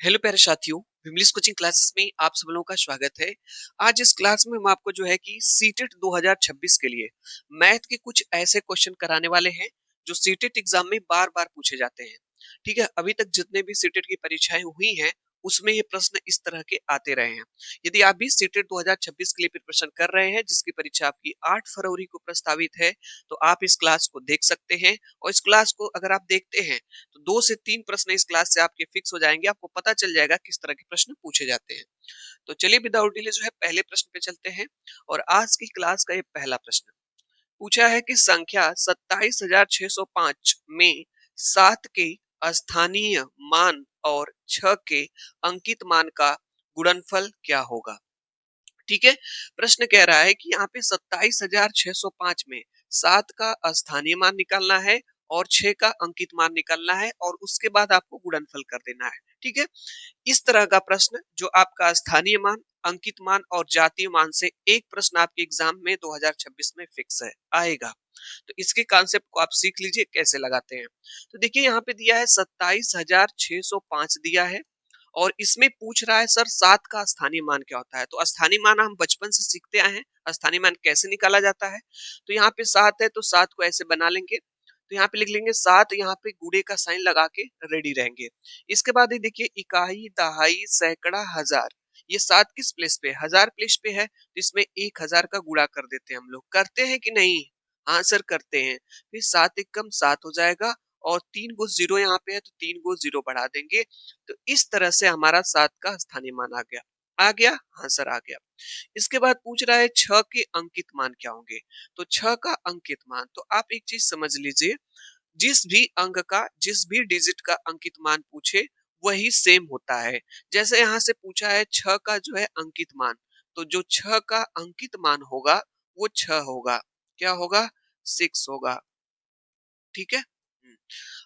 Hello प्यारे साथियों, English coaching classes में आप सब लोगों का स्वागत है। आज इस क्लास में हम आपको जो है कि सीटेट 2026 के लिए मैथ के कुछ ऐसे क्वेश्चन कराने वाले हैं जो सीटेट एग्जाम में बार-बार पूछे जाते हैं। ठीक है, अभी तक जितने भी सीटेट की परीक्षाएं हुई हैं, उसमें ये प्रश्न इस तरह के आते रहे हैं। यदि आप भी सीटेट 2026 के लिए प्रिपरेशन कर रहे हैं, जिसकी परीक्षा आपकी 8 फरवरी को प्रस्तावित है, तो आप इस क्लास को देख सकते हैं और इस क्लास को अगर आप देखते हैं तो 2 से 3 प्रश्न इस क्लास से आपके फिक्स हो जाएँगे, आपको पता चल जाएगा किस तरह के प्रश्न पूछे जाते हैं। तो चलिए विदाउट डिले जो है पहले प्रश्न पे चलते हैं और आज की क्लास का ये पहला प्रश्न पूछा है कि संख्या 27,605 में 7 के स्थानीय मान और 6 के अंकित मान का गुणनफल क्या होगा? ठीक है, प्रश्न कह रहा है कि यहाँ पे 27,605 में 7 का स्थानीय मान निकालना है और 6 का अंकित मान निकालना है और उसके बाद आपको गुणनफल कर देना है। ठीक है, इस तरह का प्रश्न जो आपका स्थानीय मान, अंकित मान और जातीय मान से एक प्रश्न आपके एग्जाम में 2026 में फिक्स है आएगा। तो इसके कॉन्सेप्ट को आप सीख लीजिए कैसे लगाते हैं। तो देखिए यहाँ पे दिया है 27,605 दिया है और इसमें पूछ रहा है सर 7 का स्थानीय मान क्या होता है? तो स्थानीय मान हम बचपन से सीखते आए हैं, स्थानीय मान कैसे निकाला जाता है? तो यहाँ पे 7 है तो 7 को ऐसे बना लेंगे। तो यहाँ पे लिख लेंगे 7, यहाँ पे गुणे का साइन लगा के रेडी रहेंगे। इसके बाद ये देखिए इकाई, दहाई, सैकड़ा, हजार। ये 7 किस प्लेस पे है? हजार प्लेस पे है, तो इसमें 1000 का गुणा कर देते हैं हम लोग। करते हैं कि नहीं? हाँ सर करते हैं। फिर 7 एकम 7 हो जाएगा और 3 को 0 यहाँ पे है तो 3 को 0 बढ़ा देंगे। तो इस तरह से हमारा 7 का स्थानीय मान आ गया। आ गया? हाँ सर आ गया। इसके बाद पूछ रहा है 6 के अंकित मान क्या होंगे? तो 6 का अंकित मान, तो आप एक चीज समझ लीजिए, जिस भी अंक का, जिस भी डिजिट का अंकित मान पूछे वही सेम होता है। जैसे यहाँ से पूछा है 6 का जो है अंकित मान, तो जो 6 का अंकित मान होगा वो 6 होगा। क्या होगा? 6 होगा। ठीक है।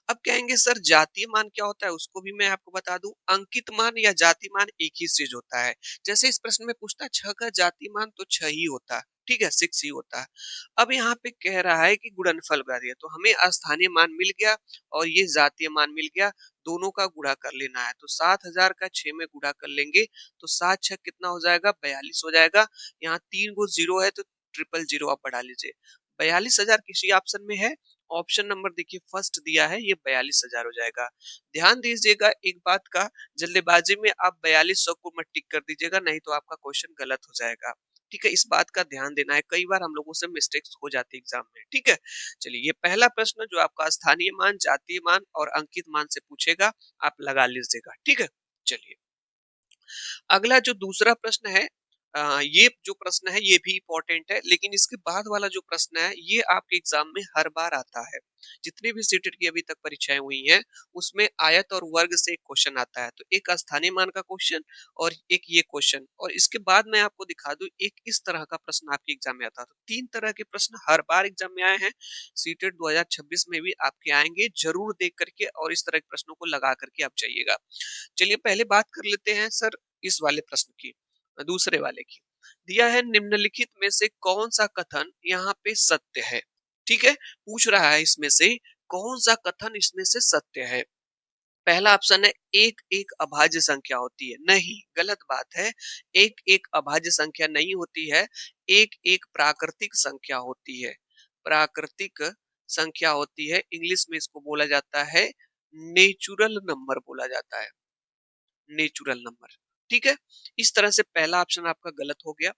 अब कहेंगे सर जातीय मान क्या होता है, उसको भी मैं आपको बता दूं। अंकित मान या जातीय मान एक ही चीज होता है। जैसे इस प्रश्न में पूछता है 6 का जातीय मान, तो 6 ही होता है। ठीक है, 6 ही होता है। अब यहाँ पे कह रहा है कि गुणनफल करिए, तो हमें स्थानीय मान मिल गया और ये जातीय मान मिल गया, दोनों का गुणा कर लेना है। तो 7,000 का 6 में गुणा कर लेंगे तो 7 6 कितना हो जाएगा? 42 हो जाएगा। यहाँ 3 को 0 है तो ट्रिपल 0 आप बढ़ा लीजिए। 42,000 किसी ऑप्शन में है? ऑप्शन नंबर देखिए फर्स्ट दिया है, ये 42,000 हो जाएगा। ध्यान दीजिएगा एक बात का, जल्दबाजी में आप 4200 को मत टिक कर दीजिएगा, नहीं तो आपका क्वेश्चन गलत हो जाएगा। ठीक है, इस बात का ध्यान देना है, कई बार हम लोगों से मिस्टेक्स हो जाती है एग्जाम में। ठीक है, चलिए ये पहला प्रश्न जो आपका स्थानीय मान, जातीय मान और अंकित मान से पूछेगा, आप लगा लीजिएगा। ठीक है, चलिए अगला जो दूसरा प्रश्न है, ये जो प्रश्न है ये भी इंपॉर्टेंट है, लेकिन इसके बाद वाला जो प्रश्न है ये आपके एग्जाम में हर बार आता है। जितनी भी सीटेट की अभी तक परीक्षाएं हुई हैं उसमें आयत और वर्ग से एक क्वेश्चन आता है। तो एक स्थानीय मान का क्वेश्चन और एक ये क्वेश्चन, और इसके बाद मैं आपको दिखा दूं एक इस तरह का प्रश्न आपके एग्जाम में आता है। तो 3 तरह के प्रश्न हर बार एग्जाम में आए हैं, सीटेट 2026 में भी आपके आएंगे। जरूर देख करके और इस तरह के प्रश्नों को लगा करके आप जाइएगा। चलिए पहले बात कर लेते हैं सर इस वाले प्रश्न की, दूसरे वाले की। दिया है निम्नलिखित में से कौन सा कथन यहाँ पे सत्य है? ठीक है, पूछ रहा है इसमें से कौन सा कथन इसमें से सत्य है। पहला ऑप्शन है एक एक अभाज्य संख्या होती है। नहीं, गलत बात है। एक एक अभाज्य संख्या नहीं होती है, एक एक प्राकृतिक संख्या होती है। प्राकृतिक संख्या होती है, इंग्लिश में इसको बोला जाता है नेचुरल नंबर बोला जाता है। Natural number. ठीक है, इस तरह से पहला ऑप्शन आपका गलत हो गया।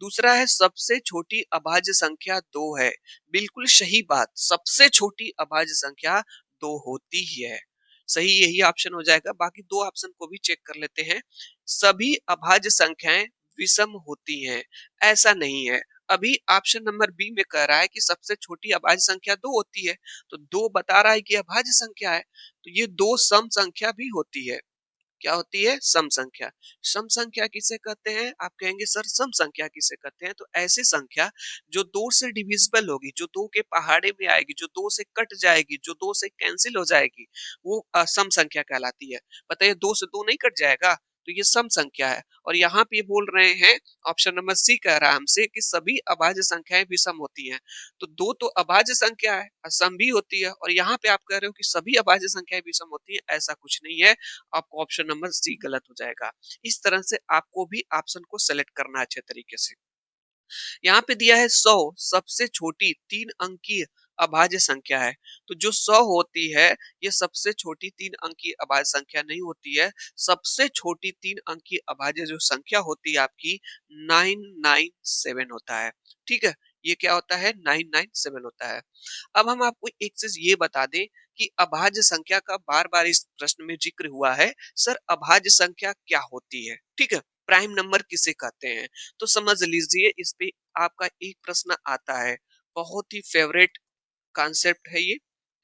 दूसरा है सबसे छोटी अभाज्य संख्या 2 है। बिल्कुल सही बात, सबसे छोटी अभाज्य संख्या 2 होती ही है। सही यही ऑप्शन हो जाएगा। बाकी दो ऑप्शन को भी चेक कर लेते हैं। सभी अभाज्य संख्याएं विषम होती हैं, ऐसा नहीं है। अभी ऑप्शन नंबर बी में कह रहा है कि सबसे छोटी अभाज्य संख्या 2 होती है, तो 2 बता रहा है कि अभाज्य संख्या है, तो ये दो सम संख्या भी होती है। क्या होती है? सम संख्या। सम संख्या किसे कहते हैं? आप कहेंगे सर सम संख्या किसे कहते हैं? तो ऐसी संख्या जो 2 से डिविजिबल होगी, जो 2 के पहाड़े में आएगी, जो 2 से कट जाएगी, जो 2 से कैंसिल हो जाएगी, वो सम संख्या कहलाती है। बताइए 2 से 2 नहीं कट जाएगा, तो तो ये सम संख्या है। और यहाँ पे ये बोल रहे हैं, ऑप्शन नंबर सी कह रहा है हमसे कि सभी अभाज्य संख्याएं विषम होती हैं। तो दो तो अभाज्य संख्या है, असम भी होती है, और यहाँ पे आप कह रहे हो कि सभी अभाज्य संख्याएं विषम होती हैं, ऐसा कुछ नहीं है। आपको ऑप्शन नंबर सी गलत हो जाएगा। इस तरह से आपको भी ऑप्शन को सेलेक्ट करना है अच्छे तरीके से। यहाँ पे दिया है 100 सबसे छोटी 3 अंकीय अभाज्य संख्या है। तो जो 100 होती है, ये सबसे छोटी 3 अंकीय अभाज्य संख्या नहीं होती है। सबसे छोटी 3 अंकीय अभाज्य जो संख्या होती है आपकी 997 होता है। ठीक है, ये क्या होता है? 997 होता है। अब हम आपको एक चीज ये बता दें कि अभाज्य संख्या का बार बार इस प्रश्न में जिक्र हुआ है। सर, अभाज्य संख्या क्या होती है? ठीक है, प्राइम नंबर किसे कहते हैं? तो समझ लीजिए, इस पे आपका एक प्रश्न आता है, बहुत ही फेवरेट कॉन्सेप्ट है ये।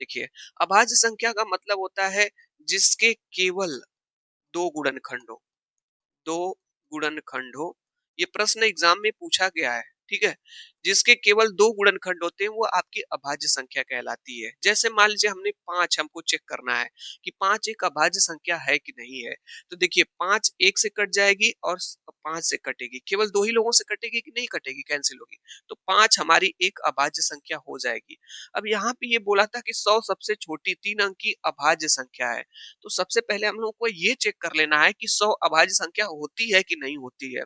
देखिए, अभाज्य संख्या का मतलब होता है जिसके केवल दो गुणनखंड हो। दो गुणनखंड हो, ये प्रश्न एग्जाम में पूछा गया है। ठीक है, जिसके केवल दो गुणनखंड होते हैं वो आपकी अभाज्य संख्या कहलाती है। जैसे मान लीजिए हमने पांच, हमको चेक करना है कि पांच एक अभाज्य संख्या है कि नहीं है। तो देखिए, पांच एक से कट जाएगी और पांच से कटेगी, केवल दो ही लोगों से कटेगी कि नहीं कटेगी, कैंसिल होगी। तो पांच हमारी एक अभाज्य संख्या हो जाएगी। अब यहाँ पे ये बोला था कि 100 सबसे छोटी 3 अंक की अभाज्य संख्या है। तो सबसे पहले हम लोग को ये चेक कर लेना है कि 100 अभाज्य संख्या होती है कि नहीं होती है।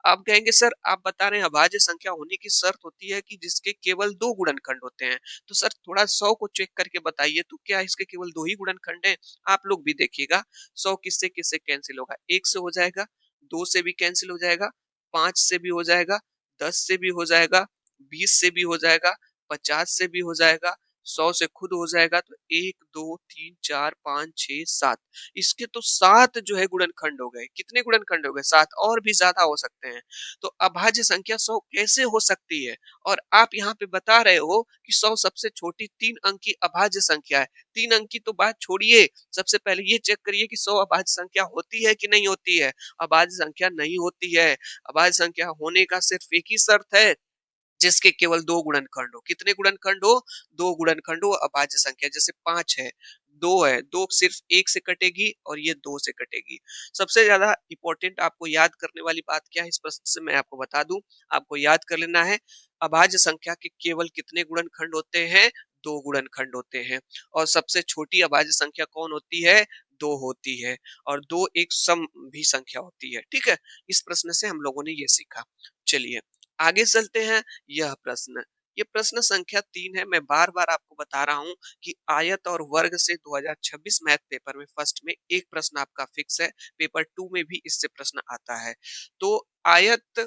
आप कहेंगे सर, आप बता रहे हैं अभाज्य संख्या होने की शर्त होती है कि जिसके केवल दो गुणनखंड होते हैं। तो सर, थोड़ा 100 को चेक करके बताइए, तो क्या इसके केवल दो ही गुणनखंड हैं? आप लोग भी देखिएगा, 100 किससे किससे कैंसिल होगा? एक से हो जाएगा, दो से भी कैंसिल हो जाएगा, पांच से भी हो जाएगा, 10 से भी हो जाएगा, 20 से भी हो जाएगा, 50 से भी हो जाएगा, 100 से खुद हो जाएगा। तो एक, दो, तीन, चार, पांच, छह, सात, इसके तो सात जो है गुणनखंड हो गए। कितने गुणनखंड हो गए? सात, और भी ज्यादा हो सकते हैं। तो अभाज्य संख्या 100 कैसे हो सकती है? और आप यहाँ पे बता रहे हो कि 100 सबसे छोटी 3 अंक की अभाज्य संख्या है। 3 अंक की तो बात छोड़िए, सबसे पहले ये चेक करिए कि 100 अभाज्य संख्या होती है कि नहीं होती है। अभाज्य संख्या नहीं होती है। अभाज्य संख्या होने का सिर्फ एक ही शर्त है, जिसके केवल दो गुणनखंड हो। कितने गुणनखंड हो? दो गुणनखंड हो अभाज्य संख्या। जैसे पांच है, दो है, दो सिर्फ एक से कटेगी और ये दो से कटेगी। सबसे ज्यादा इंपॉर्टेंट आपको याद करने वाली बात क्या है इस प्रश्न से मैं आपको बता दूं। आपको याद कर लेना है, अभाज्य संख्या के केवल कितने गुणनखंड होते हैं? दो गुणनखंड होते हैं। और सबसे छोटी अभाज्य संख्या कौन होती है? दो होती है। और दो एक सम भी संख्या होती है। ठीक है, इस प्रश्न से हम लोगों ने ये सीखा। चलिए आगे चलते हैं। यह प्रश्न, ये प्रश्न संख्या 3 है। मैं बार बार आपको बता रहा हूं कि आयत और वर्ग से 2026 मैथ पेपर में फर्स्ट में एक प्रश्न आपका फिक्स है। पेपर 2 में भी इससे प्रश्न आता है। तो आयत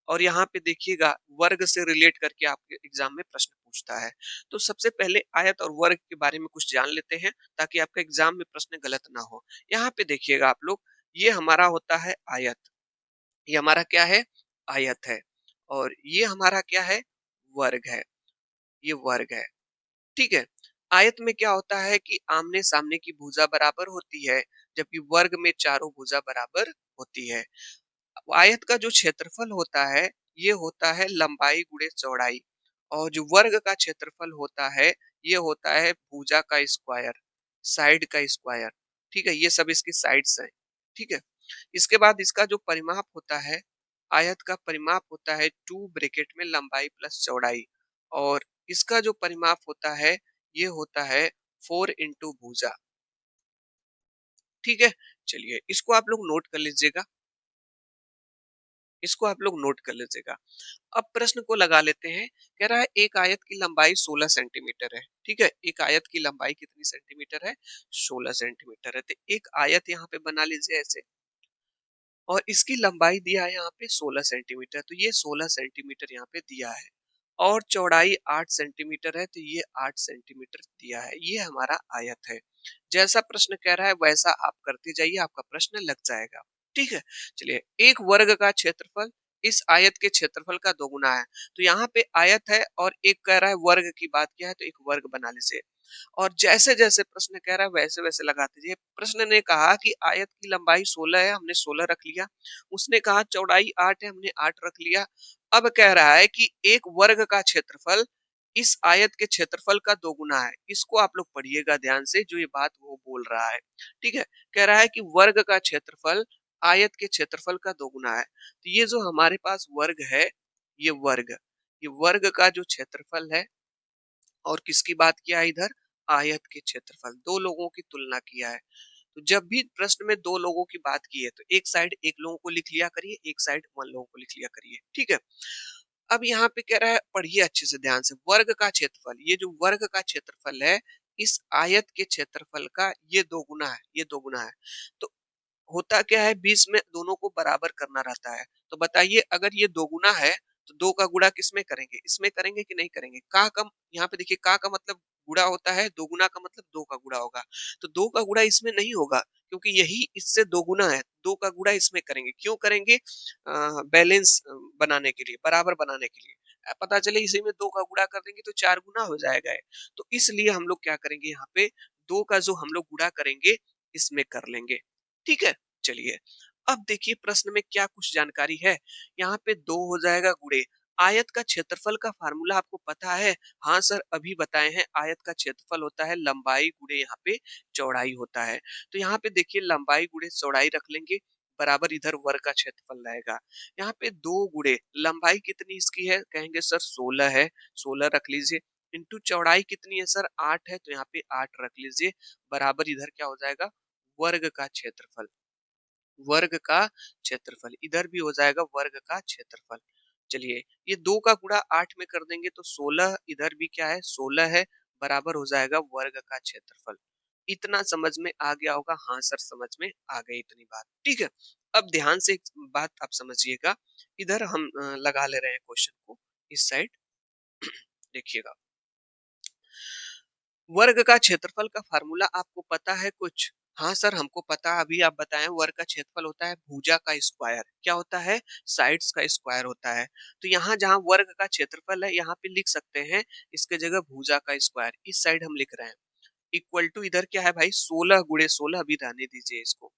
और यहाँ पे देखिएगा, वर्ग से रिलेट करके आपके एग्जाम में प्रश्न पूछता है। तो सबसे पहले आयत और वर्ग के बारे में कुछ जान लेते हैं, ताकि आपका एग्जाम में प्रश्न गलत ना हो। यहाँ पे देखिएगा आप लोग, ये हमारा होता है आयत। ये हमारा क्या है? आयत है। और ये हमारा क्या है? वर्ग है। ये वर्ग है। ठीक है, आयत में क्या होता है कि आमने सामने की भुजा बराबर होती है, जबकि वर्ग में चारों भुजा बराबर होती है। आयत का जो क्षेत्रफल होता है, ये होता है लंबाई गुणे चौड़ाई। और जो वर्ग का क्षेत्रफल होता है, ये होता है भुजा का स्क्वायर, साइड का स्क्वायर। ठीक है, ये सब इसकी साइड्स हैं। ठीक है, इसके बाद इसका जो परिमाप होता है, आयत का परिमाप होता है 2 ब्रैकेट में लंबाई प्लस चौड़ाई। और इसका जो परिमाप होता है, ये होता है 4 इंटू भुजा। ठीक है, चलिए इसको आप लोग नोट कर लीजिएगा। इसको आप लोग नोट कर लीजिएगा। अब प्रश्न को लगा लेते हैं। कह रहा है एक आयत की लंबाई 16 सेंटीमीटर है। ठीक है, एक आयत की लंबाई कितनी सेंटीमीटर है? 16 सेंटीमीटर है। तो एक आयत यहाँ पे बना लीजिए ऐसे, और इसकी लंबाई दिया है यहाँ पे 16 सेंटीमीटर। तो ये 16 सेंटीमीटर यहाँ पे दिया है। और चौड़ाई 8 सेंटीमीटर है, तो ये 8 सेंटीमीटर दिया है। ये हमारा आयत है। जैसा प्रश्न कह रहा है वैसा आप करते जाइए, आपका प्रश्न लग जाएगा। ठीक है, चलिए, एक वर्ग का क्षेत्रफल इस आयत के क्षेत्रफल का दोगुना है। तो यहाँ पे आयत है और एक कह रहा है वर्ग की बात किया है, तो एक वर्ग बना लीजिए। और जैसे जैसे प्रश्न कह रहा है वैसे वैसे लगाते जाइए। प्रश्न ने कहा कि आयत की लंबाई 16 है, हमने 16 रख लिया। उसने कहा चौड़ाई 8 है, हमने 8 रख लिया। अब कह रहा है कि एक वर्ग का क्षेत्रफल इस आयत के क्षेत्रफल का दोगुना है। इसको आप लोग पढ़िएगा ध्यान से, जो ये बात वो बोल रहा है। ठीक है, कह रहा है कि वर्ग का क्षेत्रफल आयत के क्षेत्रफल का दोगुना है। तो ये जो हमारे पास वर्ग है, ये वर्ग, ये वर्ग का जो क्षेत्रफल है, और किसकी बात किया है इधर, आयत के क्षेत्रफल, दो लोगों की तुलना किया है। तो जब भी प्रश्न में दो लोगों की बात की है तो एक साइड एक लोगों को लिख लिया करिए, एक साइड वन लोगों को लिख लिया करिए, ठीक है। अब यहाँ पे कह रहा है, पढ़िए अच्छे से ध्यान से, वर्ग का क्षेत्रफल, ये जो वर्ग का क्षेत्रफल है इस आयत के क्षेत्रफल का ये दोगुना है, ये दोगुना है। तो होता क्या है, 20 में दोनों को बराबर करना रहता है। तो बताइए अगर ये दोगुना है तो दो का गुणा किसमें करेंगे, इसमें करेंगे कि नहीं करेंगे। का का यहाँ पे देखिए, का मतलब गुणा होता है, दोगुना का मतलब दो का गुणा होगा। तो दो का गुणा इसमें नहीं होगा क्योंकि यही इससे दोगुना है, दो का गुणा इसमें करेंगे। क्यों करेंगे, बैलेंस बनाने के लिए, बराबर बनाने के लिए। पता चले इसी में दो का गुणा कर देंगे तो चार गुना हो जाएगा है। तो इसलिए हम लोग क्या करेंगे, यहाँ पे दो का जो हम लोग गुणा करेंगे इसमें कर लेंगे, ठीक है। चलिए अब देखिए प्रश्न में क्या कुछ जानकारी है। यहाँ पे दो हो जाएगा गुणे, आयत का क्षेत्रफल का फार्मूला आपको पता है। हाँ सर अभी बताए हैं, आयत का क्षेत्रफल होता है लंबाई गुणे यहाँ पे चौड़ाई होता है। तो यहाँ पे देखिए लंबाई गुणे चौड़ाई रख लेंगे, बराबर इधर वर्ग का क्षेत्रफल रहेगा। यहाँ पे दो गुणे लंबाई कितनी इसकी है, कहेंगे सर 16 है, 16 रख लीजिए। इंटू चौड़ाई कितनी है सर, 8 है, तो यहाँ पे 8 रख लीजिए, बराबर इधर क्या हो जाएगा, वर्ग का क्षेत्रफल, वर्ग का क्षेत्रफल इधर भी हो जाएगा वर्ग का क्षेत्रफल। चलिए ये दो का गुणा 8 में कर देंगे तो 16, इधर भी क्या है 16 है, बराबर हो जाएगा वर्ग का क्षेत्रफल। इतना समझ में आ गया होगा, हाँ सर समझ में आ गई इतनी बात, ठीक है। अब ध्यान से एक बात आप समझिएगा, इधर हम लगा ले रहे हैं क्वेश्चन को इस साइड, देखिएगा। वर्ग का क्षेत्रफल का फार्मूला आपको पता है कुछ, हाँ सर हमको पता है, अभी आप बताएं। वर्ग का क्षेत्रफल होता है भुजा का स्क्वायर, क्या होता है, साइड्स का स्क्वायर होता है। तो यहाँ जहाँ वर्ग का क्षेत्रफल है यहाँ पे लिख सकते हैं इसके जगह भुजा का स्क्वायर, इस साइड हम लिख रहे हैं। इक्वल टू इधर क्या है भाई, 16 गुणे 16, अभी रहने दीजिए इसको,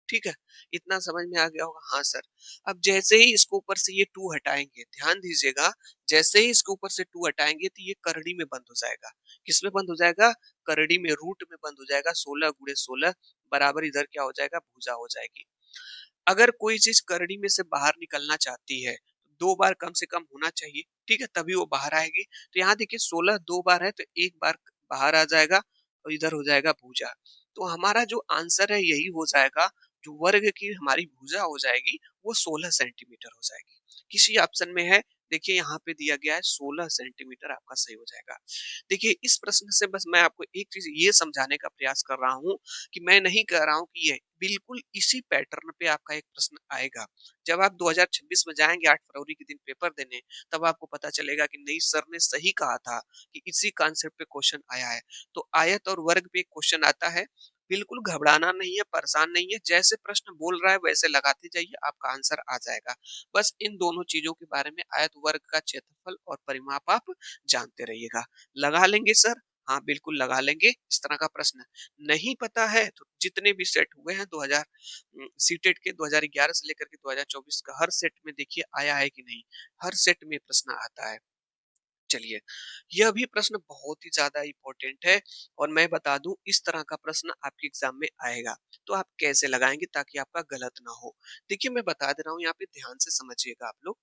ठीक है। इतना समझ में आ गया होगा, हाँ सर। अब जैसे ही इसको ऊपर से ये टू हटाएंगे, ध्यान दीजिएगा, जैसे ही इसके ऊपर से टू हटाएंगे तो ये करड़ी में बंद हो जाएगा। किस में बंद हो जाएगा, करड़ी में, रूट में बंद हो जाएगा। 16 गुणे 16 बराबर इधर क्या हो जाएगा, भुजा हो जाएगी। अगर कोई चीज करड़ी में से बाहर निकलना चाहती है तो दो बार कम से कम होना चाहिए, ठीक है, तभी वो बाहर आएगी। तो यहाँ देखिए 16 दो बार है तो एक बार बाहर आ जाएगा और इधर हो जाएगा भुजा। तो हमारा जो आंसर है यही हो जाएगा, जो वर्ग की हमारी भुजा हो जाएगी वो 16 सेंटीमीटर हो जाएगी। किसी ऑप्शन में है, देखिए यहाँ पे दिया गया है 16 सेंटीमीटर, आपका सही हो जाएगा। देखिए इस प्रश्न से बस मैं आपको एक चीज ये समझाने का प्रयास कर रहा हूँ कि मैं नहीं कह रहा हूँ कि ये बिल्कुल इसी पैटर्न पे आपका एक प्रश्न आएगा। जब आप 2026 में जाएंगे 8 फरवरी के दिन पेपर देने, तब आपको पता चलेगा कि नहीं सर ने सही कहा था कि इसी कॉन्सेप्ट पे क्वेश्चन आया है। तो आयत और वर्ग पे क्वेश्चन आता है, बिल्कुल घबराना नहीं है, परेशान नहीं है, जैसे प्रश्न बोल रहा है वैसे लगाते जाइए, आपका आंसर आ जाएगा। बस इन दोनों चीजों के बारे में, आयत वर्ग का क्षेत्रफल और परिमाप आप जानते रहिएगा। लगा लेंगे सर, हाँ बिल्कुल लगा लेंगे। इस तरह का प्रश्न नहीं पता है तो जितने भी सेट हुए हैं 2000 सीटेट के 2011 से लेकर के 2024 का, हर सेट में देखिए आया है कि नहीं, हर सेट में प्रश्न आता है। चलिए यह भी प्रश्न बहुत ही ज्यादा इंपॉर्टेंट है, और मैं बता दूं इस तरह का प्रश्न आपके एग्जाम में आएगा। तो आप कैसे लगाएंगे ताकि आपका गलत ना हो, देखिए मैं बता दे रहा हूँ, यहाँ पे ध्यान से समझिएगा आप लोग।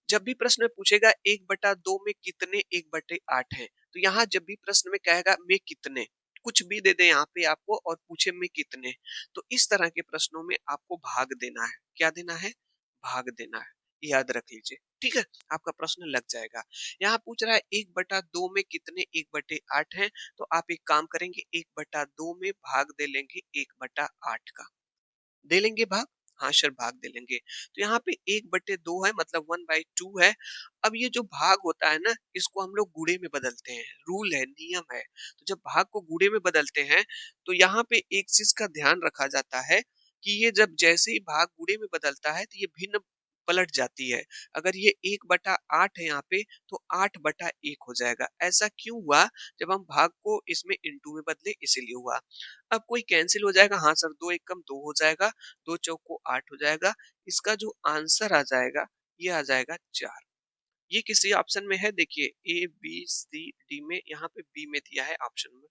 जब भी प्रश्न में पूछेगा 1/2 में कितने 1/8 है, तो यहाँ जब भी प्रश्न में कहेगा में कितने, कुछ भी दे दे यहाँ पे आपको और पूछे में कितने, तो इस तरह के प्रश्नों में आपको भाग देना है। क्या देना है, भाग देना है, याद रख लीजिए, ठीक है। आपका प्रश्न लग जाएगा। यहाँ पूछ रहा है 1/2 में कितने 1/8 है, तो आप एक काम करेंगे, 1/2 में भाग दे लेंगे 1/8 का, दे लेंगे भाग, हाँ सर भाग दे लेंगे। तो यहाँ पे 1/2 है मतलब 1/2 है। अब ये जो भाग होता है ना, इसको हम लोग गुणे में बदलते हैं, रूल है, नियम है। तो जब भाग को गुणे में बदलते हैं तो यहाँ पे एक चीज का ध्यान रखा जाता है कि ये जब जैसे ही भाग गुणे में बदलता है तो ये भिन्न पलट जाती है। अगर ये 1/8 है यहाँ पे, तो 8/1 हो जाएगा। ऐसा क्यों हुआ, जब हम भाग को इसमें इंटू में बदले इसीलिए हुआ। अब कोई कैंसिल हो जाएगा, हाँ सर, दो एक कम दो हो जाएगा, दो चौक को 8 हो जाएगा। इसका जो आंसर आ जाएगा ये आ जाएगा 4। ये किसी ऑप्शन में है, देखिए ए बी सी डी में, यहाँ पे बी में दिया है ऑप्शन में।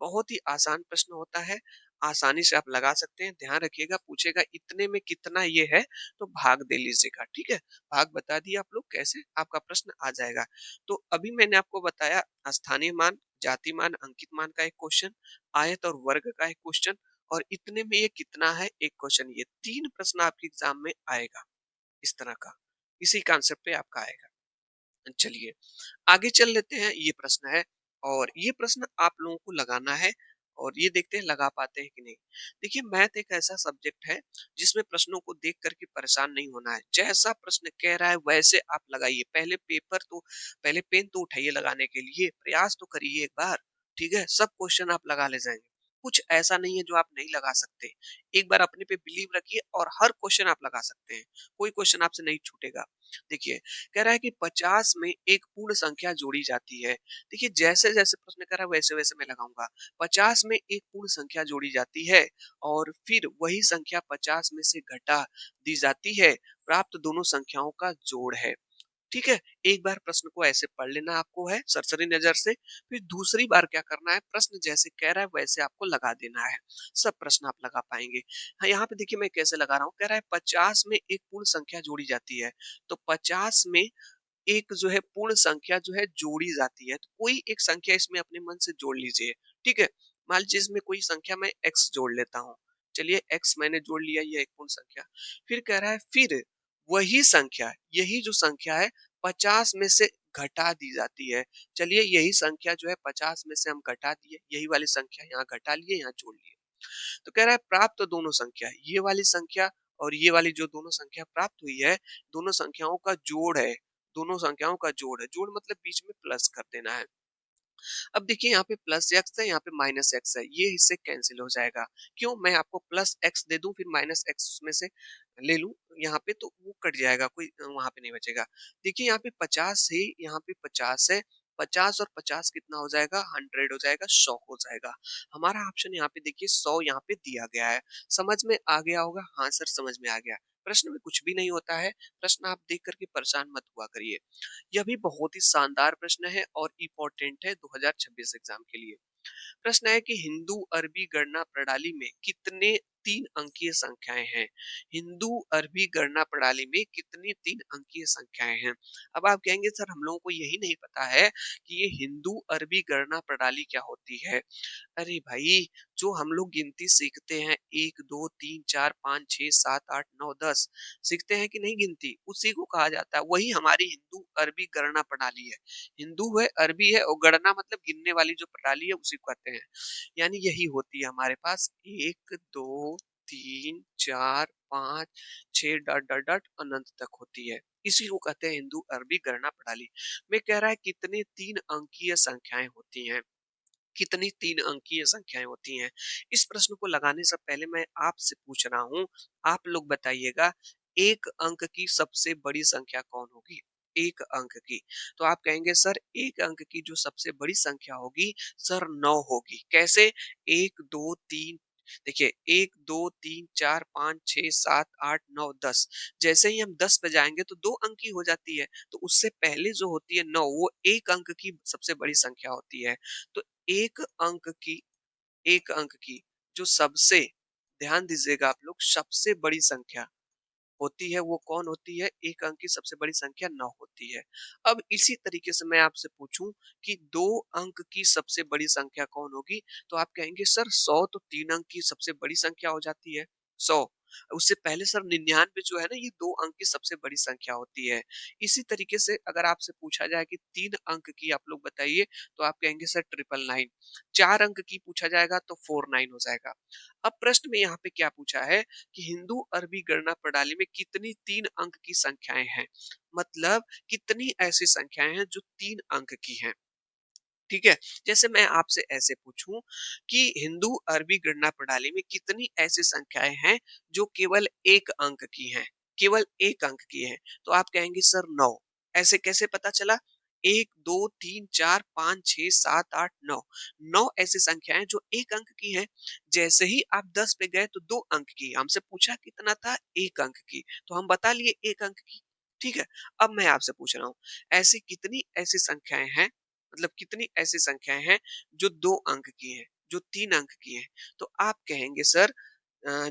बहुत ही आसान प्रश्न होता है, आसानी से आप लगा सकते हैं। ध्यान रखिएगा, पूछेगा इतने में कितना ये है, तो भाग दे लीजिएगा, ठीक है? भाग बता दिए आप लोग कैसे, आपका प्रश्न आ जाएगा। तो अभी मैंने आपको बताया स्थानीय मान, जाति मान, अंकित मान का एक क्वेश्चन, आयत और वर्ग का एक क्वेश्चन, और इतने में ये कितना है एक क्वेश्चन। ये 3 प्रश्न आपके एग्जाम में आएगा इस तरह का, इसी कॉन्सेप्ट पे आपका आएगा। चलिए आगे चल लेते हैं। ये प्रश्न है और ये प्रश्न आप लोगों को लगाना है, और ये देखते हैं लगा पाते हैं कि नहीं। देखिए मैथ एक ऐसा सब्जेक्ट है जिसमें प्रश्नों को देख करके परेशान नहीं होना है। जैसा प्रश्न कह रहा है वैसे आप लगाइए। पहले पेन तो उठाइए लगाने के लिए, प्रयास तो करिए एक बार, ठीक है? सब क्वेश्चन आप लगा ले जाएंगे। कुछ ऐसा नहीं है जो आप नहीं लगा सकते। एक बार अपने पे बिलीव रखिए और हर क्वेश्चन आप लगा सकते हैं। कोई क्वेश्चन आपसे नहीं छूटेगा। देखिए कह रहा है कि 50 में एक पूर्ण संख्या जोड़ी जाती है। देखिए जैसे-जैसे प्रश्न कर रहा है वैसे-वैसे मैं लगाऊंगा। 50 में एक पूर्ण संख्या जोड़ी जाती है और फिर वही संख्या 50 में से घटा दी जाती है। प्राप्त दोनों संख्याओं का जोड़ है। ठीक है? एक बार प्रश्न को ऐसे पढ़ लेना आपको है सरसरी नजर से, फिर दूसरी बार क्या करना है, प्रश्न जैसे कह रहा है वैसे आपको लगा देना है। सब प्रश्न आप लगा पाएंगे। हाँ, यहाँ पे देखिए मैं कैसे लगा रहा हूँ, कह रहा है 50 में एक पूर्ण संख्या जोड़ी जाती है। तो 50 में एक जो है पूर्ण संख्या जो है जोड़ी जाती है, तो कोई एक संख्या इसमें अपने मन से जोड़ लीजिए, ठीक है? मान लीजिए इसमें कोई संख्या मैं x जोड़ लेता हूँ। चलिए x मैंने जोड़ लिया, ये एक पूर्ण संख्या। फिर कह रहा है फिर वही संख्या, यही जो संख्या है 50 में से घटा दी जाती है। चलिए यही संख्या जो है 50 में से हम घटा दिए, यही वाली संख्या यहाँ घटा लिए, यहाँ जोड़ लिए। तो कह रहा है प्राप्त दोनों संख्या, ये वाली संख्या और ये वाली जो दोनों संख्या प्राप्त हुई है, दोनों संख्याओं का जोड़ है। दोनों संख्याओं का जोड़ है। जोड़ मतलब बीच में प्लस कर देना है। अब देखिए यहाँ पे प्लस एक्स है, यहाँ पे माइनस एक्स है, ये इससे कैंसिल हो जाएगा। क्यों? मैं आपको प्लस एक्स दे दूं फिर माइनस एक्स उसमें से ले लूं यहाँ पे, तो वो कट जाएगा, कोई वहां पे नहीं बचेगा। देखिए यहाँ पे 50 है, यहाँ पे 50 है। 50 और 50 कितना हो जाएगा? 100 हो जाएगा, 100 हो जाएगा। हमारा ऑप्शन यहाँ पे देखिए 100 यहाँ पे दिया गया है। समझ में आ गया होगा? हाँ सर समझ में आ गया। प्रश्न में कुछ भी नहीं होता है। प्रश्न आप देख करके परेशान मत हुआ करिए। यह भी बहुत ही शानदार प्रश्न है और इम्पोर्टेंट है 2026 एग्जाम के लिए। प्रश्न है कि हिंदू अरबी गणना प्रणाली में कितने 3 अंकीय संख्याएं हैं? हिंदू अरबी गणना प्रणाली में कितनी 3 अंकीय संख्याएं हैं? अब आप कहेंगे सर हम लोगों को यही नहीं पता है कि ये हिंदू अरबी गणना प्रणाली क्या होती है। अरे भाई, जो हम लोग गिनती सीखते हैं 1 2 3 4 5 6 7 8 9 10 सीखते हैं कि नहीं गिनती, उसी को कहा जाता है। वही हमारी हिंदू अरबी गणना प्रणाली है। हिंदू है, अरबी है और गणना मतलब गिनने वाली जो प्रणाली है उसी को कहते हैं। यानी यही होती है हमारे पास 1 2 3 4 5 6 डॉट डॉट डॉट अनंत तक होती है। इसी को कहते हैं हिंदू अरबी गणना प्रणाली। में कह रहा है कितने 3 अंकीय संख्याएं होती हैं? कितनी 3 अंकीय संख्याएं होती हैं? इस प्रश्न को लगाने से पहले मैं आपसे पूछ रहा हूँ, आप लोग बताइएगा, 1 अंक की सबसे बड़ी संख्या कौन होगी? 1 अंक की। तो आप कहेंगे सर 1 अंक की जो सबसे बड़ी संख्या होगी सर 9 होगी। कैसे? 1 2 3 देखिए 1 2 3 4 5 6 7 8 9 10। जैसे ही हम 10 पे जाएँगे तो 2 अंक की हो जाती है। तो उससे पहले जो होती है 9, वो 1 अंक की सबसे बड़ी संख्या होती है। तो 1 अंक की 1 अंक की जो सबसे, ध्यान दीजिएगा आप लोग, सबसे बड़ी संख्या होती है वो कौन होती है? 1 अंक की सबसे बड़ी संख्या 9 होती है। अब इसी तरीके से मैं आपसे पूछूं कि 2 अंक की सबसे बड़ी संख्या कौन होगी? तो आप कहेंगे सर 100 तो 3 अंक की सबसे बड़ी संख्या हो जाती है। 100 उससे पहले सर 99 जो है ना, ये 2 अंक की सबसे बड़ी संख्या होती है। इसी तरीके से अगर आपसे पूछा जाए कि 3 अंक की आप लोग बताइए, तो आप कहेंगे सर 999। 4 अंक की पूछा जाएगा तो 49 हो जाएगा। अब प्रश्न में यहाँ पे क्या पूछा है कि हिंदू अरबी गणना प्रणाली में कितनी 3 अंक की संख्याएं हैं? मतलब कितनी ऐसी संख्याएं हैं जो 3 अंक की हैं? ठीक है? जैसे मैं आपसे ऐसे पूछूं कि हिंदू अरबी गणना प्रणाली में कितनी ऐसी संख्याएं हैं जो केवल 1 अंक की हैं? केवल 1 अंक की हैं। तो आप कहेंगे सर 9। ऐसे कैसे पता चला? 1 2 3 4 5 6 7 8 9। 9 ऐसी संख्याएं जो 1 अंक की हैं। जैसे ही आप 10 पे गए तो 2 अंक की। हमसे पूछा कितना था? 1 अंक की। तो हम बता लिए 1 अंक की। ठीक है? अब मैं आपसे पूछ रहा हूँ, ऐसी कितनी ऐसी संख्याएं हैं, मतलब कितनी ऐसी संख्याएं हैं जो 2 अंक की हैं, जो 3 अंक की हैं। तो आप कहेंगे सर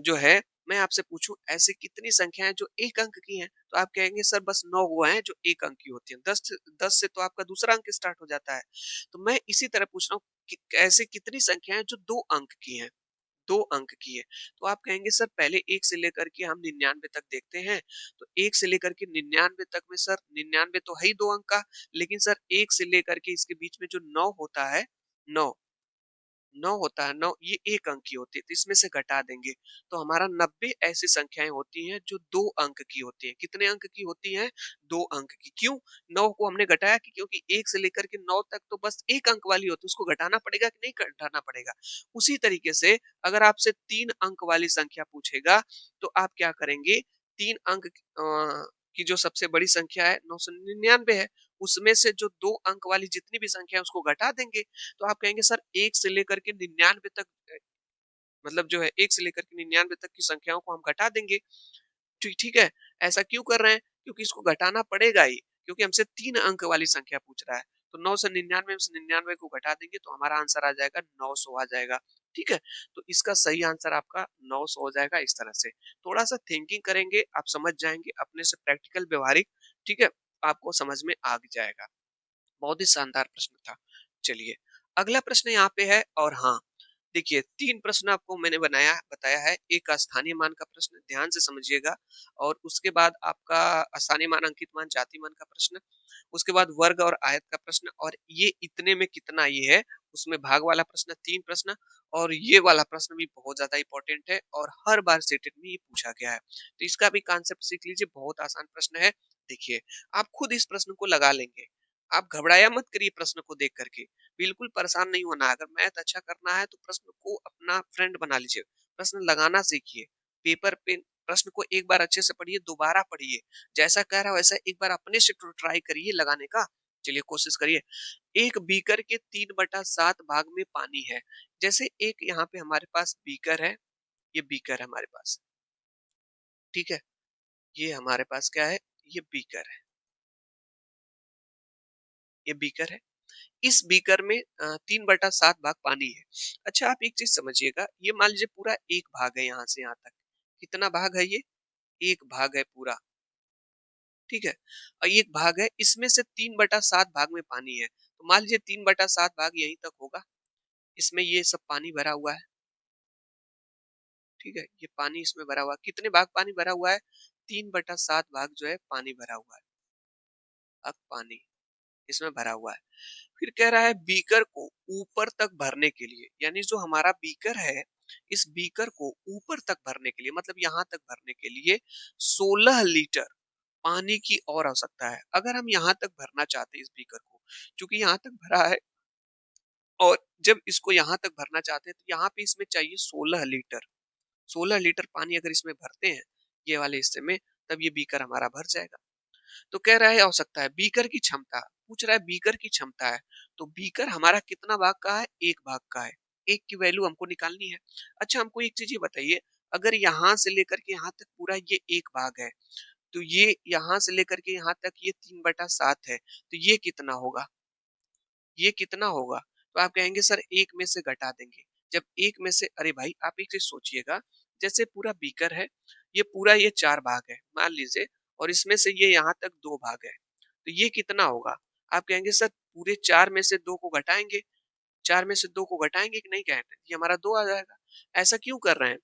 जो है मैं आपसे पूछूं ऐसी कितनी संख्या है जो 1 अंक की हैं? तो आप कहेंगे सर बस 9 वो हैं जो 1 अंक की होती हैं। 10 से तो आपका दूसरा अंक स्टार्ट हो जाता है। तो मैं इसी तरह पूछ रहा हूँ कि ऐसी कितनी संख्या है जो 2 अंक की हैं? 2 अंक की है। तो आप कहेंगे सर पहले 1 से लेकर के हम 99 तक देखते हैं। तो 1 से लेकर के 99 तक में सर 99 तो है ही 2 अंक का, लेकिन सर 1 से लेकर के इसके बीच में जो 9 होता है, 9 9 होता है, 9 ये 1 अंक की होती है, तो इसमें से घटा देंगे। तो हमारा 90 ऐसी संख्याएँ होती हैं जो 2 अंक की होती हैं। कितने अंक की होती हैं? 2 अंक की। क्यों? 9 को हमने घटाया कि क्योंकि 1 से लेकर के 9 तक तो बस 1 अंक वाली होती है, उसको घटाना पड़ेगा कि नहीं घटाना पड़ेगा? उसी तरीके से अगर आपसे 3 अंक वाली संख्या पूछेगा, तो आप क्या करेंगे? 3 अंक की जो सबसे बड़ी संख्या है 999 है, उसमें से जो 2 अंक वाली जितनी भी संख्या है उसको घटा देंगे। तो आप कहेंगे सर 1 से लेकर के 99 तक मतलब जो है 1 से लेकर के 99 तक की संख्याओं को हम घटा देंगे। ठीक है? ऐसा क्यों कर रहे हैं? क्योंकि इसको घटाना पड़ेगा ही, क्योंकि हमसे 3 अंक वाली संख्या पूछ रहा है। तो 9 से 99 में से 99 को घटा देंगे तो हमारा आंसर आ जाएगा 900 आ जाएगा। ठीक है? तो इसका सही आंसर आपका 900 हो जाएगा इस तरह से। थोड़ा-सा थिंकिंग करेंगे, आप समझ जाएँगे अपने से प्रैक्टिकल व्यवहारिक, ठीक है? आपको समझ में आ जाएगा। बहुत ही शानदार प्रश्न था। चलिए, अगला प्रश्न यहाँ पे है और हाँ, देखिए 3 प्रश्न आपको मैंने बताया है। एक स्थानीय मान का प्रश्न, ध्यान से समझिएगा और उसके बाद आपका स्थानीय मान, अंकित मान, जाति मान का प्रश्न, उसके बाद वर्ग और आयत का प्रश्न और ये इतने में कितना ये है, उसमें भाग वाला प्रश्न 3 प्रश्न और ये वाला प्रश्न भी बहुत ज़्यादा इम्पोर्टेंट है और हर बार सेटेट में ये पूछा गया है। तो इसका भी कॉन्सेप्ट सीख लीजिए, बहुत आसान प्रश्न है। देखिए, आप खुद इस प्रश्न को लगा लेंगे। आप घबराया मत करिए प्रश्न को देख करके। बिल्कुल परेशान नहीं होना है। अगर मैथ अच्छा करना है तो प्रश्न को अपना फ्रेंड बना लीजिए। प्रश्न लगाना सीखिए। पेपर पे प्रश्न को एक बार अच्छे से पढ़िए, दोबारा पढ़िए। जैसा कह रहा है वैसा एक बार अपने से ट्राई करिए लगाने का। चलिए कोशिश करिए। एक बीकर के 3/7 भाग में पानी है। जैसे एक यहाँ पे हमारे पास बीकर है, ये बीकर है हमारे पास। ठीक है? ये हमारे पास क्या है? ये बीकर है। ये बीकर है। इस बीकर में 3/7 भाग पानी है। अच्छा आप एक चीज़ समझिएगा, ये मान लीजिए पूरा 1 भाग है यहाँ से यहाँ तक। कितना भाग है ये? 1 भाग है पूरा, ठीक है? और 1 भाग है, इसमें से 3/7 भाग में पानी है। तो मान लीजिए 3/7 भाग यहीं तक होगा। इसमें ये सब पानी भरा हुआ है, ठीक है? ये पानी इसमें भरा हुआ है। कितने भाग पानी भरा हुआ है? 3/7 भाग जो है पानी भरा हुआ है। अब पानी इसमें भरा हुआ है। फिर कह रहा है बीकर को ऊपर तक भरने के लिए, यानी जो हमारा बीकर है, इस बीकर को ऊपर तक भरने के लिए मतलब यहाँ तक भरने के लिए 16 लीटर पानी की और आवश्यकता है। अगर हम यहाँ तक भरना चाहते हैं इस बीकर को, क्योंकि यहाँ तक भरा है और जब इसको यहाँ तक भरना चाहते हैं तो यहाँ पे इसमें चाहिए 16 लीटर। 16 लीटर पानी अगर इसमें भरते हैं ये वाले हिस्से में, तब ये बीकर हमारा भर जाएगा। तो कह रहा है आवश्यकता है बीकर की क्षमता, पूछ रहा है बीकर की क्षमता है। तो बीकर हमारा कितना भाग का है? 1 भाग का है। 1 की वैल्यू हमको निकालनी है। अच्छा हमको एक चीज ये बताइए, अगर यहाँ से लेकर के यहाँ तक पूरा ये 1 भाग है, तो ये यहाँ से लेकर के यहाँ तक ये 3/7 है, तो ये कितना होगा? ये कितना होगा? तो आप कहेंगे सर 1 में से घटा देंगे। जब 1 में से, अरे भाई आप एक चीज़ सोचिएगा, जैसे पूरा बीकर है, ये पूरा ये 4 भाग है, मान लीजिए और इसमें से ये यहाँ तक 2 भाग है। तो ये कितना होगा? आप कहेंगे सर पूरे 4 में से 2 को घटाएँगे, 4 में से 2 को घटाएँगे कि नहीं कहेंगे? ये हमारा 2 आ जाएगा। ऐसा क्यों कर रहे हैं?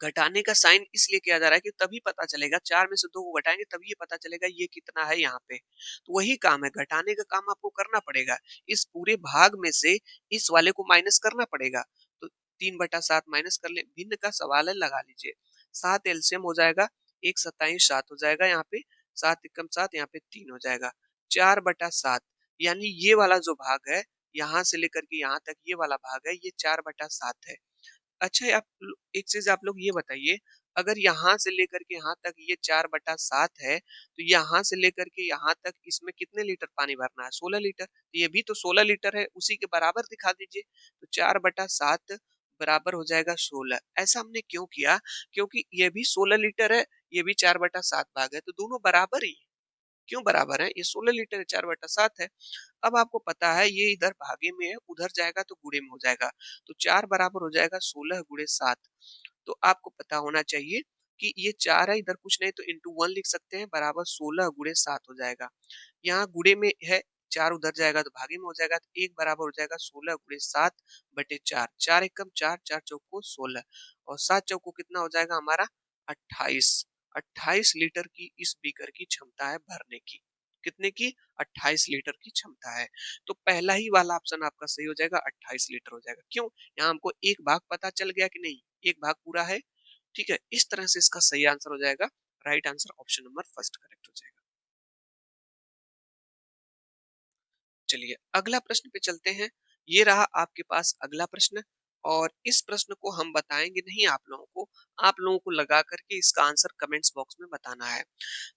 घटाने का साइन इसलिए किया जा रहा है कि तभी पता चलेगा, 4 में से 2 को घटाएँगे तभी ये पता चलेगा ये कितना है यहाँ पे। तो वही काम है, घटाने का काम आपको करना पड़ेगा। इस पूरे भाग में से इस वाले को माइनस करना पड़ेगा। तो 3/7 माइनस कर लें, भिन्न का सवाल है लगा लीजिए। 7 एलसीएम हो जाएगा, 1 27 7 हो जाएगा यहाँ पे, 7 एकम 7 यहाँ पे 3 हो जाएगा। 4/7 यानी ये वाला जो भाग है, यहाँ से लेकर के यहाँ तक ये वाला भाग है, ये 4/7 है। अच्छा एक चीज आप लोग ये बताइए, अगर यहाँ से लेकर के यहाँ तक ये 4/7 है, तो यहाँ से लेकर के यहाँ तक इसमें कितने लीटर पानी भरना है? 16 लीटर। तो ये भी तो 16 लीटर है, उसी के बराबर दिखा दीजिए। तो 4/7 बराबर हो जाएगा 16। ऐसा हमने क्यों किया? क्योंकि ये भी 16 लीटर है, ये भी 4/7 भाग है, तो दोनों बराबर ही है। क्यों बराबर है? ये 16 लीटर है, 4/7 है। अब आपको पता है ये इधर भागे में है, उधर जाएगा तो गुणे में हो जाएगा। तो 4 बराबर हो जाएगा 16 गुणे 7। तो आपको पता होना चाहिए कि ये 4 है, इधर कुछ नहीं तो इंटू 1 लिख सकते हैं, बराबर 16 गुणे 7 हो जाएगा। यहाँ गुणे में है, 4 उधर जाएगा तो भागे में हो जाएगा, तो 1 बराबर हो जाएगा 16 गुणे 7 बटे 4। 4 एकम 4, 4 चौको 16 और 7 चौको कितना हो जाएगा हमारा 28। 28 लीटर की इस बीकर की क्षमता है भरने की। कितने की? 28 लीटर की क्षमता है। तो पहला ही वाला ऑप्शन आपका सही हो जाएगा, 28 लीटर हो जाएगा। क्यों? यहाँ हमको एक भाग पता चल गया कि नहीं, एक भाग पूरा है। ठीक है, इस तरह से इसका सही आंसर हो जाएगा, right answer option number first correct हो जाएगा। चलिए अगला प्रश्न पे चलते हैं। ये रहा आपके पास अगला प्रश्न, और इस प्रश्न को हम बताएंगे नहीं आप लोगों को, आप लोगों को लगा करके इसका आंसर कमेंट्स बॉक्स में बताना है।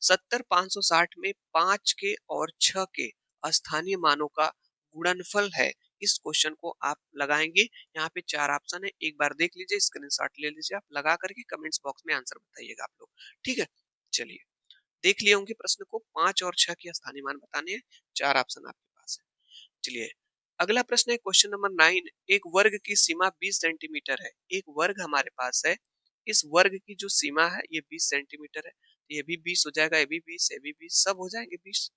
70 560 में 5 के और 6 के स्थानीय मानों का गुणनफल है। इस क्वेश्चन को आप लगाएंगे। यहाँ पे 4 ऑप्शन है, एक बार देख लीजिए, स्क्रीनशॉट ले लीजिए, आप लगा करके कमेंट्स बॉक्स में आंसर बताइएगा आप लोग। ठीक है, चलिए देख लिए होंगे प्रश्न को, 5 और 6 के स्थानीय मान बताने हैं, 4 ऑप्शन आपके पास है। चलिए अगला प्रश्न है क्वेश्चन नंबर 9। एक वर्ग की सीमा 20 सेंटीमीटर है। एक वर्ग हमारे पास है, इस वर्ग की जो सीमा है ये 20 सेंटीमीटर है। ये भी 20 हो जाएगा, ये भी 20, ये भी 20, सब हो जाएंगे 20।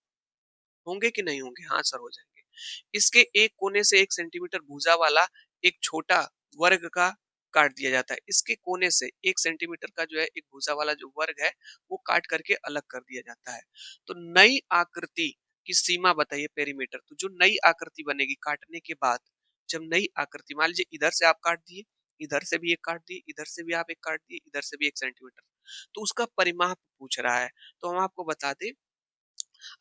होंगे कि नहीं होंगे? हाँ सर हो जाएंगे। इसके एक कोने से 1 सेंटीमीटर भुजा वाला एक छोटा वर्ग का काट दिया जाता है। इसके कोने से 1 सेंटीमीटर का जो है एक भुजा वाला जो वर्ग है वो काट करके अलग कर दिया जाता है। तो नई आकृति की सीमा बताइए, पेरीमीटर। तो जो नई आकृति बनेगी काटने के बाद, जब नई आकृति, मान लीजिए इधर से आप काट दिए, इधर से भी एक काट दिए, इधर से भी आप एक काट दिए, इधर से भी 1 सेंटीमीटर, तो उसका परिमाप पूछ रहा है। तो हम आपको बता दें,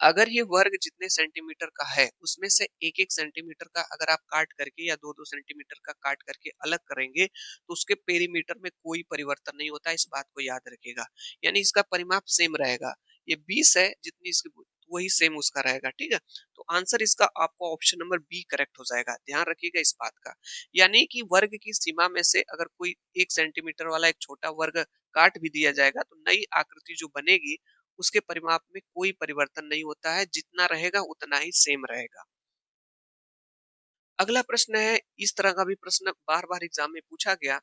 अगर ये वर्ग जितने सेंटीमीटर का है उसमें से एक एक सेंटीमीटर का अगर आप काट करके या दो दो सेंटीमीटर का काट करके अलग करेंगे तो उसके पेरीमीटर में कोई परिवर्तन नहीं होता, इस बात को याद रखिएगा। यानी इसका परिमाप सेम रहेगा। ये 20 है जितनी इसकी, वही सेम उसका रहेगा। ठीक है, तो आंसर इसका आपको ऑप्शन नंबर बी करेक्ट हो जाएगा, ध्यान रखिएगा इस बात का। यानी कि वर्ग की सीमा में से अगर कोई 1 सेंटीमीटर वाला एक छोटा वर्ग काट भी दिया जाएगा तो नई आकृति जो बनेगी उसके परिमाप में कोई परिवर्तन नहीं होता है, जितना रहेगा उतना ही सेम रहेगा। अगला प्रश्न है, इस तरह का भी प्रश्न बार बार एग्जाम में पूछा गया।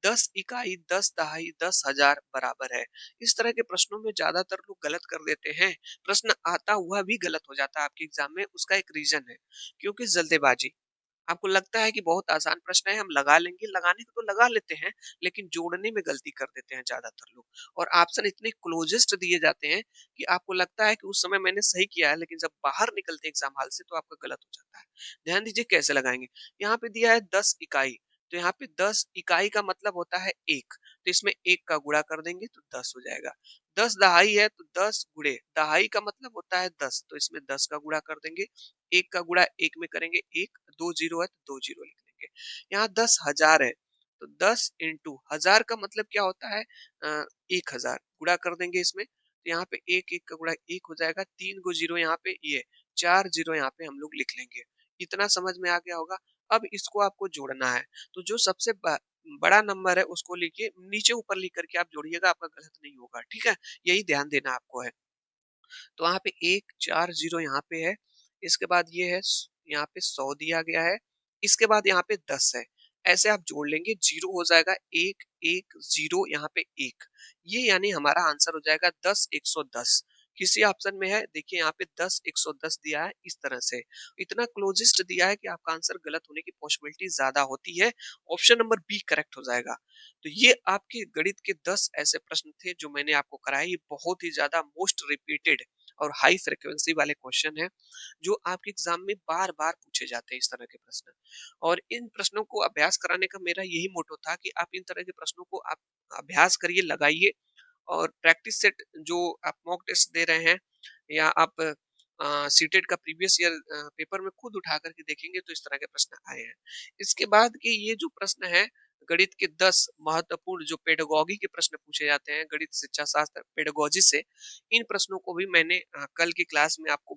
10 इकाई, 10 दहाई, 10,000 बराबर है। इस तरह के प्रश्नों में ज्यादातर लोग गलत कर देते हैं। प्रश्न आता हुआ भी गलत हो जाता है आपके एग्जाम में, उसका एक रीजन है, क्योंकि जल्दीबाजी। आपको लगता है कि बहुत आसान प्रश्न है, हम लगा लेंगे, लगाने को तो लगा लेते हैं, लेकिन जोड़ने में गलती कर देते हैं ज्यादातर लोग। और ऑप्शन इतने क्लोजेस्ट दिए जाते हैं कि आपको लगता है कि उस समय मैंने सही किया है, लेकिन जब बाहर निकलते एग्जाम हॉल से तो आपका गलत हो जाता है। ध्यान दीजिए कैसे लगाएंगे। यहाँ पे दिया है 10 इकाई, तो यहाँ पे 10 इकाई का मतलब होता है एक, तो इसमें एक का गुणा कर देंगे तो 10 हो जाएगा। 10 दहाई है तो 10 गुणे दहाई का मतलब होता है 10, तो इसमें 10 का गुणा कर देंगे। एक का गुणा एक में करेंगे एक, दो जीरो है तो 2 जीरो लिख देंगे। यहाँ 10,000 है तो 10 इंटू हजार का मतलब क्या होता है, 1,000 गुणा कर देंगे इसमें, तो यहाँ पे एक एक का गुणा एक हो जाएगा, 3 गो जीरो यहाँ पे, ये 4 जीरो यहाँ पे हम लोग लिख लेंगे। इतना समझ में आ गया होगा। अब इसको आपको जोड़ना है, तो जो सबसे बड़ा नंबर है उसको लिखिए, नीचे ऊपर लिख करके आप जोड़िएगा, आपका गलत नहीं होगा। ठीक है, यही ध्यान देना आपको है। तो वहाँ पे 1 4 0 यहाँ पे है, इसके बाद ये है यहाँ पे 100 दिया गया है, इसके बाद यहाँ पे 10 है। ऐसे आप जोड़ लेंगे, जीरो हो जाएगा, 1 1 0 यहाँ पे एक, ये यानी हमारा आंसर हो जाएगा 10 110। किसी ऑप्शन में है देखिए यहाँ पे 10 110 दिया है, इस तरह से इतना क्लोजेस्ट दिया है कि आपका आंसर गलत होने की पॉसिबिलिटी ज्यादा होती है। ऑप्शन नंबर बी करेक्ट हो जाएगा। तो ये आपके गणित के 10 ऐसे प्रश्न थे जो मैंने आपको कराए। ये बहुत ही ज्यादा मोस्ट रिपीटेड और हाई फ्रिक्वेंसी वाले क्वेश्चन है, जो आपके एग्जाम में बार बार पूछे जाते हैं इस तरह के प्रश्न। और इन प्रश्नों को अभ्यास कराने का मेरा यही मोटो था कि आप इन तरह के प्रश्नों को आप अभ्यास करिए, लगाइए, और प्रैक्टिस सेट जो आप मॉक टेस्ट दे रहे हैं या आप सीटेट का प्रीवियस ईयर पेपर में खुद उठा करके देखेंगे तो इस तरह के प्रश्न आए हैं। इसके बाद के ये जो प्रश्न है, गणित के 10 महत्वपूर्ण जो पेडागोगी के प्रश्न पूछे जाते हैं गणित शिक्षा शास्त्र पेडागोजी से, इन प्रश्नों को भी मैंने कल की क्लास में आपको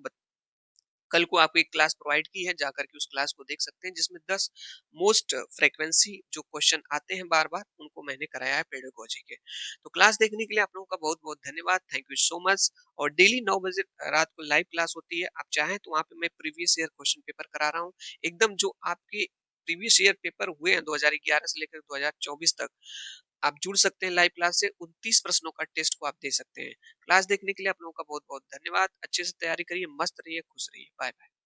कल को आपको एक क्लास प्रोवाइड की है, जाकर के उस क्लास को देख सकते हैं जिसमें 10 मोस्ट फ्रीक्वेंसी जो क्वेश्चन आते हैं बार-बार, उनको मैंने कराया है पेडागोजी के। तो क्लास देखने के लिए आप लोगों का बहुत-बहुत धन्यवाद। Thank you so much. और डेली 9 बजे रात को लाइव क्लास होती है। आप चाहें तो वहाँ पे मैं प्रीवियस ईयर क्वेश्चन पेपर करा रहा हूँ। एकदम जो आपके प्रीवियस ईयर पेपर हुए हैं 2011 से लेकर 2024 तक, आप जुड़ सकते हैं लाइव क्लास से। 29 प्रश्नों का टेस्ट को आप दे सकते हैं। क्लास देखने के लिए आप लोगों का बहुत-बहुत धन्यवाद। अच्छे से तैयारी करिए, मस्त रहिए, खुश रहिए। बाय-बाय।